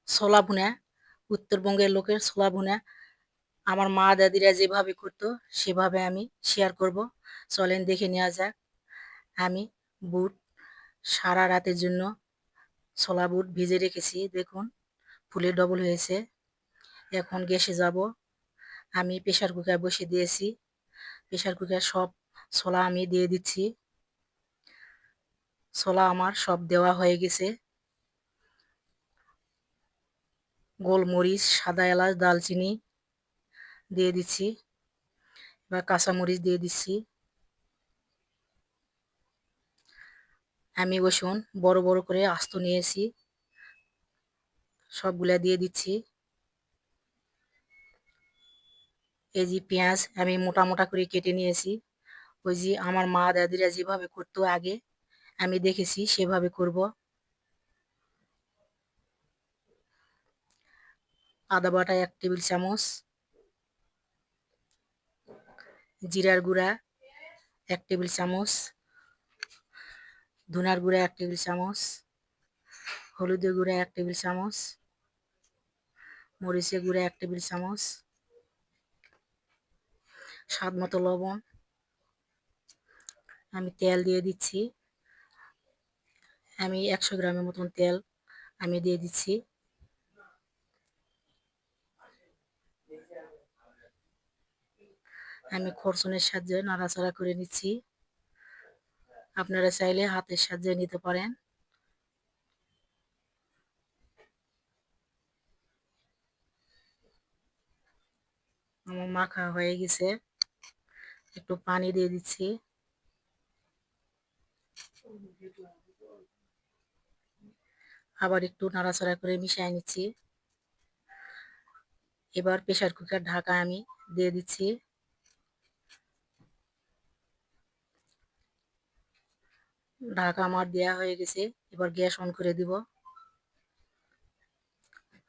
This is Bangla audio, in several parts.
ছোলা ভুনা, উত্তরবঙ্গের লোকের ছোলা ভুনা আমার মা দাদিরা যেভাবে করতো সেভাবে আমি শেয়ার করব। চলেন দেখে নেওয়া যাক। আমি বুট সারা রাতের জন্য ছোলা বুট ভিজে রেখেছি, দেখুন ফুলে ডবল হয়েছে। এখন গ্যাসে যাব, আমি প্রেসার কুকার বসিয়ে দিয়েছি। প্রেসার কুকার সব ছোলা আমি দিয়ে দিচ্ছি। ছোলা আমার সব দেওয়া হয়ে গেছে। গোলমরিচ, সাদা এলাচ, দালচিনি দিয়ে দিচ্ছি। এবার কাঁচামরিচ দিয়ে দিচ্ছি। আমি রসুন বড় বড় করে আস্ত নিয়েছি, সবগুলা দিয়ে দিচ্ছি। এই যে পেঁয়াজ আমি মোটা মোটা করে কেটে নিয়েছি, ওই যে আমার মা দাদিরা যেভাবে করতো আগে আমি দেখেছি সেভাবে করব। আদা বাটা 1 টেবিল চামচ, জিরার গুঁড়া 1 টেবিল চামচ, ধনিয়ার গুঁড়া 1 টেবিল চামচ, হলুদের গুঁড়া 1 টেবিল চামচ, মরিচের গুঁড়া 1 টেবিল চামচ, স্বাদ মতো লবণ। আমি তেল দিয়ে দিচ্ছি, আমি 100 গ্রামের মতন তেল আমি দিয়ে দিচ্ছি। আমি খরচনের সাহায্যে নাড়াচাড়া করে নিচ্ছি, আপনারা চাইলে হাতের সাহায্যে নিতে পারেন। আমার মাখা হয়ে গেছে, একটু পানি দিয়ে দিচ্ছি। আবার একটু নাড়াচাড়া করে মিশিয়ে নিচ্ছি। এবার প্রেসার কুকার ঢাকা আমি দিয়ে দিচ্ছি। ঢাকা আমার দেয়া হয়ে গেছে, এবার গ্যাস অন করে দিব।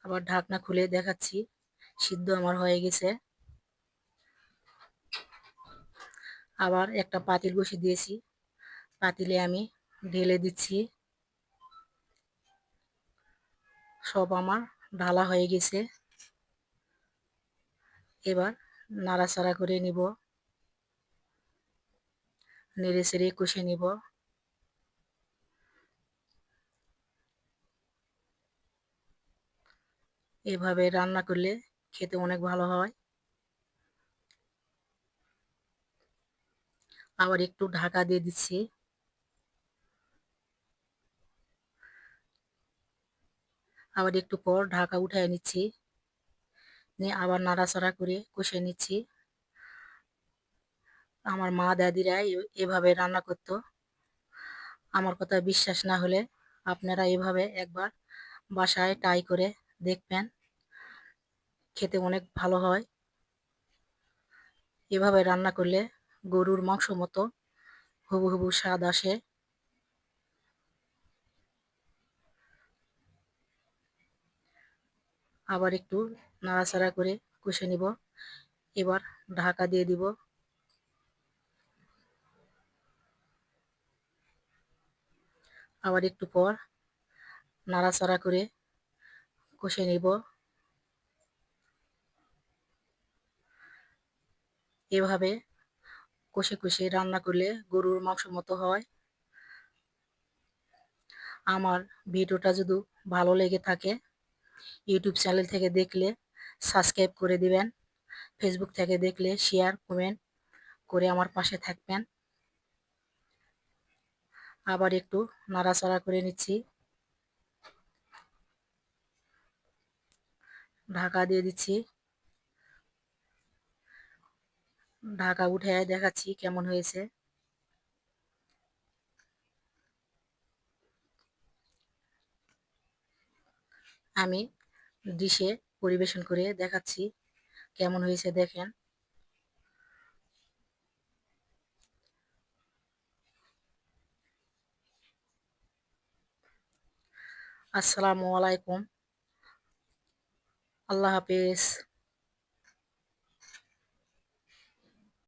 আবার ঢাকনা খুলে দেখাচ্ছি, সিদ্ধ আমার হয়ে গেছে। আবার একটা পাতিল বসিয়ে দিয়েছি, পাতিলে আমি ঢেলে দিচ্ছি। সব আমার ঢালা হয়ে গেছে। এবার নাড়াচাড়া করে নিব, নেড়ে চেড়ে কষে নিব। এভাবে রান্না করলে খেতে অনেক ভালো হয়। আবার একটু ঢাকা দিয়ে দিচ্ছি। আবার একটু পর ঢাকা উঠিয়ে নিচ্ছি, নিয়ে আবার নাড়াচাড়া করে কষে নিচ্ছি। আমার মা দাদিরা এভাবে রান্না করতো। আমার কথা বিশ্বাস না হলে আপনারা এভাবে একবার বাসায় ট্রাই করে দেখবেন, খেতে অনেক ভালো হয়। এভাবে রান্না করলে গরুর মাংস মতো হুবহু স্বাদ আসে। আবার একটু নাড়াচাড়া করে কষে নিব। এবার ঢাকা দিয়ে দিব। আবার একটু পর নাড়াচাড়া করে কষে নিব। এভাবে কষে কষে রান্না করলে গরুর মাংস মতো হয়। আমার ভিডিওটা যদি ভালো লেগে থাকে ইউটিউব চ্যানেল থেকে দেখলে সাবস্ক্রাইব করে দিবেন, ফেসবুক থেকে দেখলে শেয়ার কমেন্ট করে আমার পাশে থাকবেন। আবার একটু নাড়াচাড়া করে নিচ্ছি, ঢাকা দিয়ে দিচ্ছি। ঢাকা উঠে দেখাচ্ছি কেমন হয়েছে। আমি ডিশে পরিবেশন করে দেখাচ্ছি কেমন হয়েছে, দেখেন। আসসালামু আলাইকুম, আল্লাহ হাফেজ।